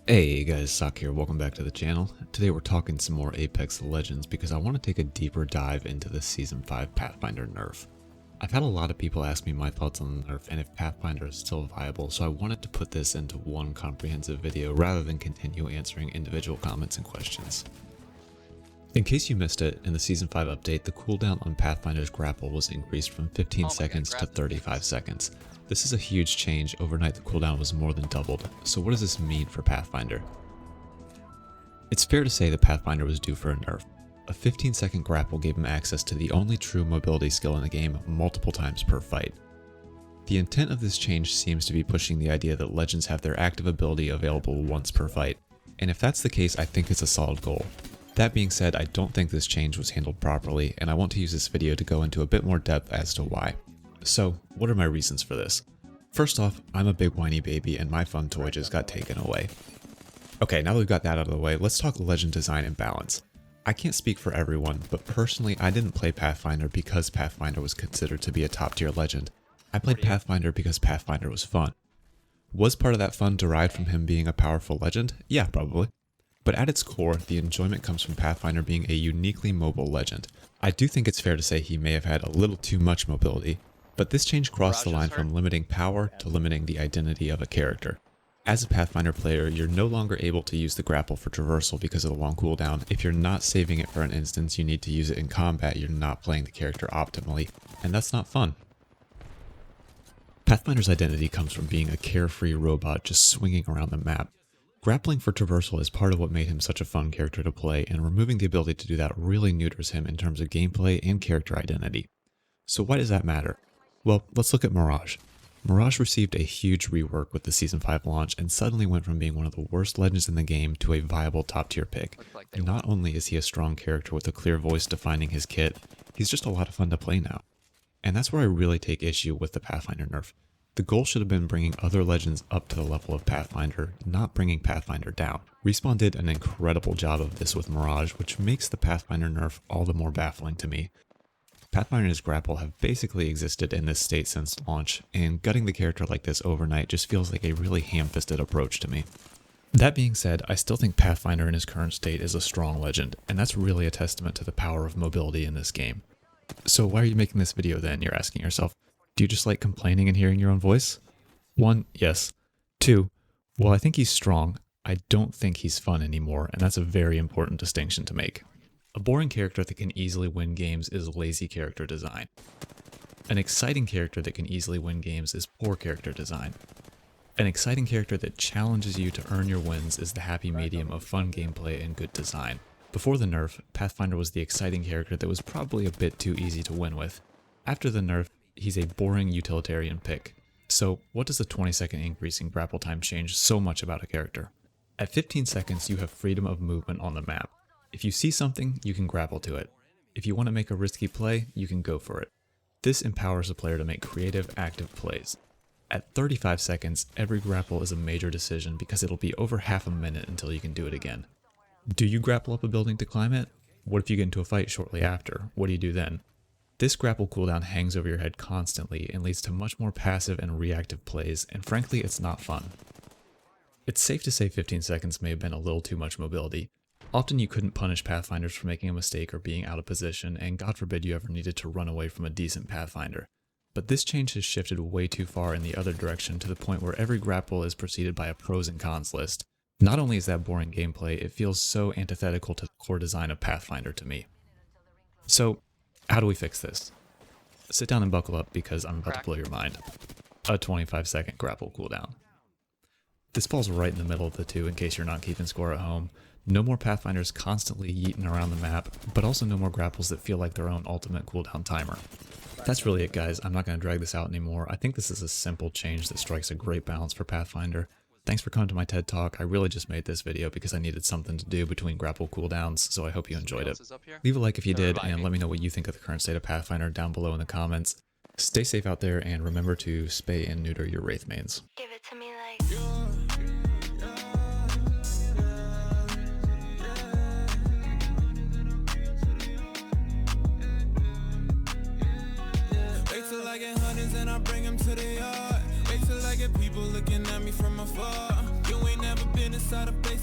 Hey guys, Sock here, welcome back to the channel. Today we're talking some more Apex Legends because I want to take a deeper dive into the Season 5 Pathfinder nerf. I've had a lot of people ask me my thoughts on the nerf and if Pathfinder is still viable, so I wanted to put this into one comprehensive video rather than continue answering individual comments and questions. In case you missed it, in the Season 5 update, the cooldown on Pathfinder's grapple was increased from 15 seconds to 35 seconds. This is a huge change. Overnight the cooldown was more than doubled. So what does this mean for Pathfinder? It's fair to say that Pathfinder was due for a nerf. A 15-second grapple gave him access to the only true mobility skill in the game multiple times per fight. The intent of this change seems to be pushing the idea that legends have their active ability available once per fight, and if that's the case, I think it's a solid goal. That being said, I don't think this change was handled properly, and I want to use this video to go into a bit more depth as to why. So, what are my reasons for this? First off, I'm a big whiny baby and my fun toy just got taken away. Okay, now that we've got that out of the way, let's talk legend design and balance. I can't speak for everyone, but personally I didn't play Pathfinder because Pathfinder was considered to be a top tier legend. I played Pathfinder because Pathfinder was fun. Was part of that fun derived from him being a powerful legend? Yeah, probably. But at its core, the enjoyment comes from Pathfinder being a uniquely mobile legend. I do think it's fair to say he may have had a little too much mobility, but this change crossed the line from limiting power to limiting the identity of a character. As a Pathfinder player, you're no longer able to use the grapple for traversal because of the long cooldown. If you're not saving it for an instance, you need to use it in combat, you're not playing the character optimally, and that's not fun. Pathfinder's identity comes from being a carefree robot just swinging around the map. Grappling for traversal is part of what made him such a fun character to play, and removing the ability to do that really neuters him in terms of gameplay and character identity. So why does that matter? Well, let's look at Mirage. Mirage received a huge rework with the Season 5 launch and suddenly went from being one of the worst legends in the game to a viable top tier pick. Not only is he a strong character with a clear voice defining his kit, he's just a lot of fun to play now. And that's where I really take issue with the Pathfinder nerf. The goal should have been bringing other legends up to the level of Pathfinder, not bringing Pathfinder down. Respawn did an incredible job of this with Mirage, which makes the Pathfinder nerf all the more baffling to me. Pathfinder and his grapple have basically existed in this state since launch, and gutting the character like this overnight just feels like a really ham-fisted approach to me. That being said, I still think Pathfinder in his current state is a strong legend, and that's really a testament to the power of mobility in this game. So why are you making this video then, you're asking yourself? Do you just like complaining and hearing your own voice? 1, yes. 2, well, I think he's strong. I don't think he's fun anymore, and that's a very important distinction to make. A boring character that can easily win games is lazy character design. An exciting character that can easily win games is poor character design. An exciting character that challenges you to earn your wins is the happy medium of fun gameplay and good design. Before the nerf, Pathfinder was the exciting character that was probably a bit too easy to win with. After the nerf, he's a boring utilitarian pick. So what does the 20-second increase in grapple time change so much about a character? At 15 seconds, you have freedom of movement on the map. If you see something, you can grapple to it. If you want to make a risky play, you can go for it. This empowers the player to make creative, active plays. At 35 seconds, every grapple is a major decision because it'll be over half a minute until you can do it again. Do you grapple up a building to climb it? What if you get into a fight shortly after? What do you do then? This grapple cooldown hangs over your head constantly and leads to much more passive and reactive plays, and frankly, it's not fun. It's safe to say 15 seconds may have been a little too much mobility. Often you couldn't punish Pathfinders for making a mistake or being out of position, and God forbid you ever needed to run away from a decent Pathfinder. But this change has shifted way too far in the other direction to the point where every grapple is preceded by a pros and cons list. Not only is that boring gameplay, it feels so antithetical to the core design of Pathfinder to me. So, how do we fix this? Sit down and buckle up because I'm about to blow your mind. A 25-second grapple cooldown. This falls right in the middle of the two in case you're not keeping score at home. No more Pathfinders constantly yeeting around the map, but also no more grapples that feel like their own ultimate cooldown timer. That's really it, guys. I'm not going to drag this out anymore. I think this is a simple change that strikes a great balance for Pathfinder. Thanks for coming to my TED Talk. I really just made this video because I needed something to do between grapple cooldowns, so I hope you enjoyed it. Leave a like if you did, and let me know what you think of the current state of Pathfinder down below in the comments. Stay safe out there, and remember to spay and neuter your Wraith mains. Give it to me like... I get hundreds and I bring them to the yard. Wait till I get people looking at me from afar. You ain't never been inside. inside a face